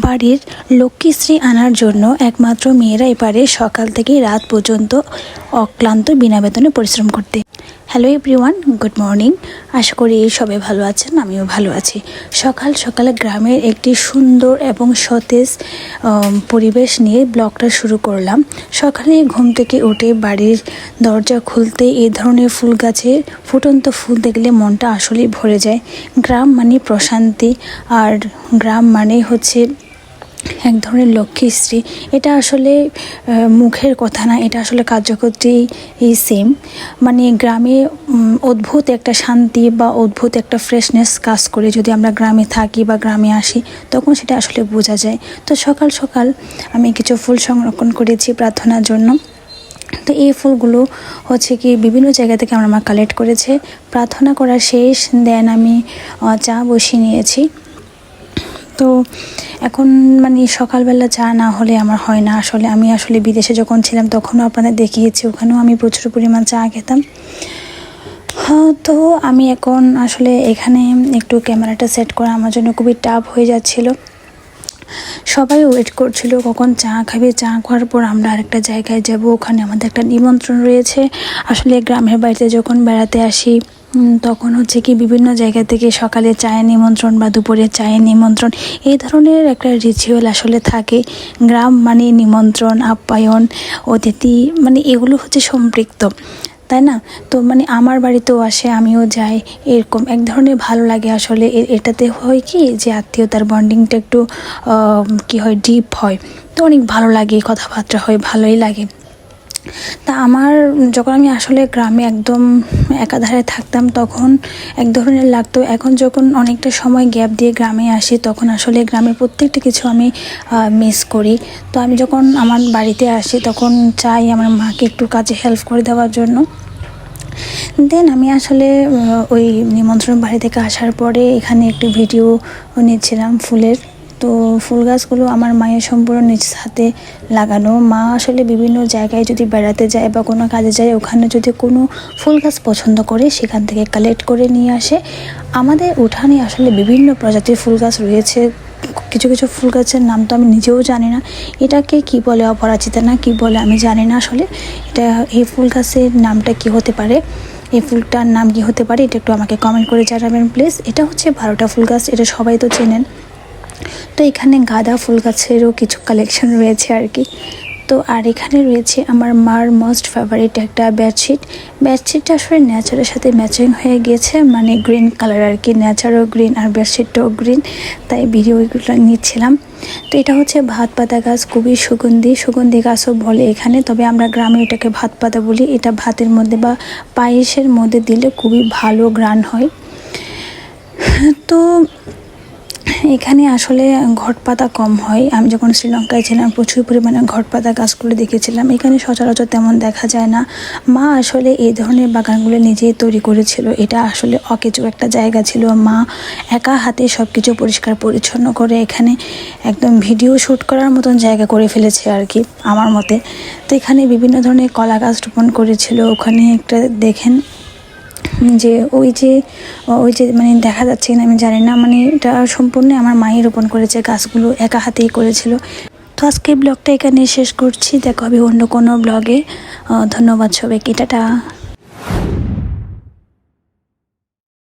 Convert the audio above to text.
বাড়ির লক্ষ্মীশ্রী আনার জন্য একমাত্র মেয়েরাই পারে সকাল থেকে রাত পর্যন্ত অক্লান্ত বিনা বেতনে পরিশ্রম করতে। Hello everyone, good morning. আশা করি সবাই ভালো আছেন, আমিও ভালো আছি। সকাল সকালে গ্রামের একটি সুন্দর এবং সতেজ পরিবেশ নিয়ে ব্লগটা শুরু করলাম। সকালে ঘুম থেকে উঠে বাড়ির দরজা খুলতে এই ধরনের ফুল গাছের ফুটন্ত ফুল দেখলে মনটা আসলেই ভরে যায়। গ্রাম মানে প্রশান্তি, আর গ্রাম মানে হচ্ছে এক ধরনের লক্ষ্মীশ্রী। এটা আসলে মুখের কথা না, এটা আসলে কার্যকরী সেম। মানে গ্রামে অদ্ভুত একটা শান্তি বা অদ্ভুত একটা ফ্রেশনেস কাজ করে। যদি আমরা গ্রামে থাকি বা গ্রামে আসি তখন সেটা আসলে বোঝা যায়। তো সকাল সকাল আমি কিছু ফুল সংরক্ষণ করেছি প্রার্থনার জন্য। তো এই ফুলগুলো হচ্ছে কি বিভিন্ন জায়গা থেকে আমার মা কালেক্ট করেছে। প্রার্থনা করা শেষ, দেন আমি চা বসিয়ে নিয়েছি। তো এখন মানে সকালবেলা চা না হলে আমার হয় না। আমি আসলে বিদেশে যখন ছিলাম তখনও আপনাদের দেখিয়েছি, ওখানেও আমি প্রচুর পরিমাণ চা খেতাম। তো আমি এখন আসলে এখানে একটু ক্যামেরাটা সেট করা আমার জন্য খুবই টাফ হয়ে যাচ্ছিল। সবাই ওয়েট করছিল কখন চা খাবে। চা খাওয়ার পর আমরা আরেকটা জায়গায় যাব, ওখানে আমাদের একটা নিমন্ত্রণ রয়েছে। আসলে গ্রামের বাড়িতে যখন বেড়াতে আসি তখন হচ্ছে কি বিভিন্ন জায়গা থেকে সকালে চায়ের নিমন্ত্রণ বা দুপুরে চায়ের নিমন্ত্রণ, এই ধরনের একটা রিচুয়াল আসলে থাকে। গ্রাম মানে নিমন্ত্রণ, আপ্যায়ন, অতিথি, মানে এগুলো হচ্ছে সম্পৃক্ত, তাই না? তো মানে আমার বাড়িতেও আসে, আমিও যাই, এরকম এক ধরনের ভালো লাগে আসলে। এটাতে হয় কি যে আত্মীয়তার বন্ডিংটা একটু কি হয়, ডিপ হয়। তো অনেক ভালো লাগে, কথাবার্তা হয়, ভালোই লাগে। তা আমার যখন আমি আসলে গ্রামে একদম একাধারে থাকতাম তখন এক ধরনের লাগতো। এখন যখন অনেকটা সময় গ্যাপ দিয়ে গ্রামে আসি তখন আসলে গ্রামের প্রত্যেকটা কিছু আমি মিস করি। তো আমি যখন আমার বাড়িতে আসি তখন চাই আমার মাকে একটু কাজে হেল্প করে দেওয়ার জন্য। দেন আমি আসলে ওই নিমন্ত্রণ বাড়ি থেকে আসার পরে এখানে একটু ভিডিও নিচ্ছিলাম ফুলের। তো ফুল গাছগুলো আমার মায়ের সম্পূর্ণ নিজ হাতে লাগানো। মা আসলে বিভিন্ন জায়গায় যদি বেড়াতে যায় বা কোনো কাজে যায়, ওখানে যদি কোনো ফুল গাছ পছন্দ করে সেখান থেকে কালেক্ট করে নিয়ে আসে। আমাদের উঠানে আসলে বিভিন্ন প্রজাতির ফুল গাছ রয়েছে। কিছু কিছু ফুল গাছের নাম তো আমি নিজেও জানি না, এটাকে কি বলে, অপরাজিতা না কি বলে আমি জানি না আসলে। এই ফুল গাছের নামটা কি হতে পারে, এই ফুলটার নাম কি হতে পারে, এটা একটু আমাকে কমেন্ট করে জানাবেন প্লিজ। এটা হচ্ছে 12টা ফুল গাছ, এটা সবাই তো চেনেন। তো এখানে গাঁদা ফুল গাছেরও কিছু কালেকশন রয়েছে আর কি। তো আর এখানে রয়েছে আমার মার মোস্ট ফেভারিট একটা বেডশিটটা আসলে নেচারের সাথে ম্যাচিং হয়ে গিয়েছে, মানে গ্রিন কালার আর কি। নেচারও গ্রিন আর বেডশিটটাও গ্রিন, তাই ভিডিওগুলো নিচ্ছিলাম। তো এটা হচ্ছে ভাত পাতা গাছ, খুবই সুগন্ধি গাছও বলে এখানে, তবে আমরা গ্রামে এটাকে ভাত পাতা বলি। এটা ভাতের মধ্যে বা পায়েসের মধ্যে দিলে খুবই ভালো ঘ্রাণ হয়। তো এখানে আসলে ঘটপাতা কম হয়। আমি যখন শ্রীলঙ্কায় ছিলাম প্রচুর পরিমাণে ঘটপাতা গাছগুলো দেখেছিলাম, এখানে সচরাচর তেমন দেখা যায় না। মা আসলে এই ধরনের বাগানগুলো নিজেই তৈরি করেছিল। এটা আসলে অকেজো একটা জায়গা ছিল, মা একা হাতে সব কিছু পরিষ্কার পরিচ্ছন্ন করে এখানে একদম ভিডিও শ্যুট করার মতন জায়গা করে ফেলেছে আর কি আমার মতে। তো এখানে বিভিন্ন ধরনের কলা গাছ রোপণ করেছিল। ওখানে একটা দেখেন যে ওই যে মানে দেখা যাচ্ছে না, আমি জানি না, মানে এটা সম্পূর্ণ আমার মাই রোপণ করেছে, গাছগুলো একা হাতেই করেছিল। তো আজকে ব্লগটা এখানে শেষ করছি, দেখা হবে অন্য কোনো ব্লগে। ধন্যবাদ সবাইকে, টাটা।